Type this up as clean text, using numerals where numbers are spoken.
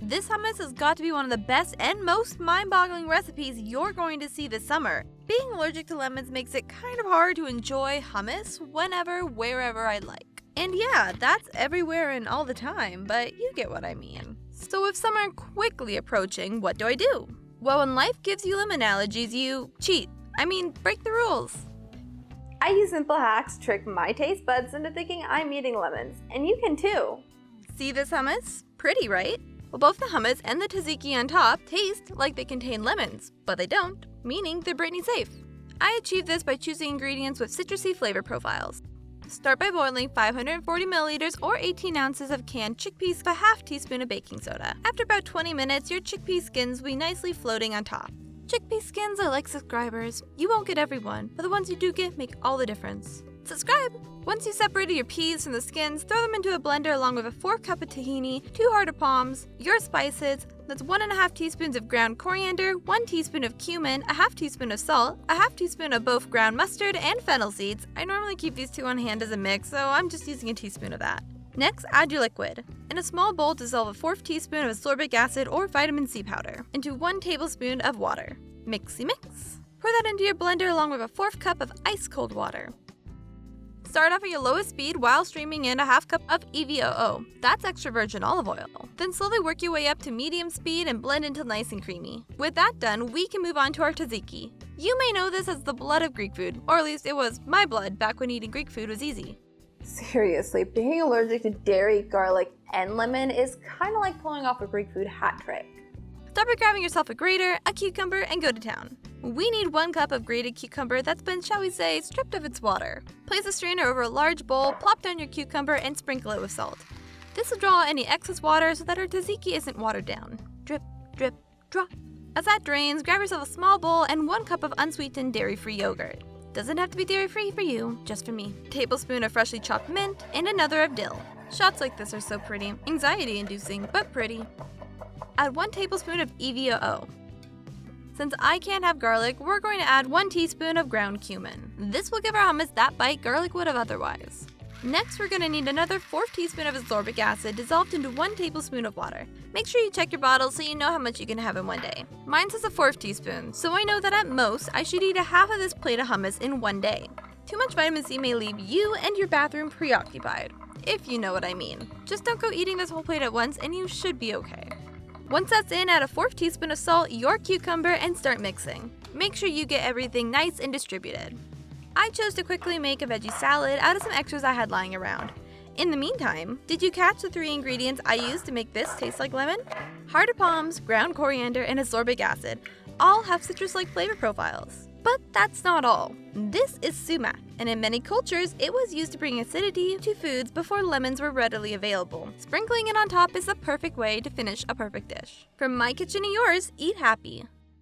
This hummus has got to be one of the best and most mind-boggling recipes you're going to see this summer. Being allergic to lemons makes it kind of hard to enjoy hummus whenever, wherever I like. And yeah, that's everywhere and all the time, but you get what I mean. So with summer quickly approaching, what do I do? Well, when life gives you lemon allergies, you cheat. Break the rules. I use simple hacks to trick my taste buds into thinking I'm eating lemons, and you can too. See this hummus? Pretty, right? Well, both the hummus and the tzatziki on top taste like they contain lemons, but they don't, meaning they're Britney safe. I achieve this by choosing ingredients with citrusy flavor profiles. Start by boiling 540 milliliters or 18 ounces of canned chickpeas with a half teaspoon of baking soda. After about 20 minutes, your chickpea skins will be nicely floating on top. Chickpea skins are like subscribers. You won't get everyone, but the ones you do get make all the difference. Subscribe! Once you separated your peas from the skins, throw them into a blender along with a 4 cup of tahini, 2 heart of palms, your spices, that's 1.5 teaspoons of ground coriander, 1 teaspoon of cumin, a half teaspoon of salt, a half teaspoon of both ground mustard and fennel seeds. I normally keep these two on hand as a mix, so I'm just using a teaspoon of that. Next, add your liquid. In a small bowl, dissolve a 1/4 teaspoon of ascorbic acid or vitamin C powder into 1 tablespoon of water. Mixy mix. Pour that into your blender along with a 1/4 cup of ice cold water. Start off at your lowest speed while streaming in a 1/2 cup of EVOO. That's extra virgin olive oil. Then slowly work your way up to medium speed and blend until nice and creamy. With that done, we can move on to our tzatziki. You may know this as the blood of Greek food, or at least it was my blood back when eating Greek food was easy. Seriously, being allergic to dairy, garlic, and lemon is kind of like pulling off a Greek food hat trick. Start by grabbing yourself a grater, a cucumber, and go to town. We need 1 cup of grated cucumber that's been, shall we say, stripped of its water. Place a strainer over a large bowl, plop down your cucumber, and sprinkle it with salt. This will draw any excess water so that our tzatziki isn't watered down. Drip, drip, drop. As that drains, grab yourself a small bowl and 1 cup of unsweetened dairy-free yogurt. Doesn't have to be dairy-free for you, just for me. A tablespoon of freshly chopped mint, and another of dill. Shots like this are so pretty, anxiety-inducing, but pretty. Add 1 tablespoon of EVOO. Since I can't have garlic, we're going to add 1 teaspoon of ground cumin. This will give our hummus that bite garlic would have otherwise. Next, we're going to need another 1/4 teaspoon of ascorbic acid dissolved into 1 tablespoon of water. Make sure you check your bottle so you know how much you can have in one day. Mine says a 1/4 teaspoon, so I know that at most, I should eat a half of this plate of hummus in one day. Too much vitamin C may leave you and your bathroom preoccupied, if you know what I mean. Just don't go eating this whole plate at once and you should be okay. Once that's in, add a 1/4 teaspoon of salt, your cucumber, and start mixing. Make sure you get everything nice and distributed. I chose to quickly make a veggie salad out of some extras I had lying around. In the meantime, did you catch the 3 ingredients I used to make this taste like lemon? Heart of palms, ground coriander, and ascorbic acid all have citrus-like flavor profiles. But that's not all. This is sumac, and in many cultures, it was used to bring acidity to foods before lemons were readily available. Sprinkling it on top is the perfect way to finish a perfect dish. From my kitchen to yours, eat happy.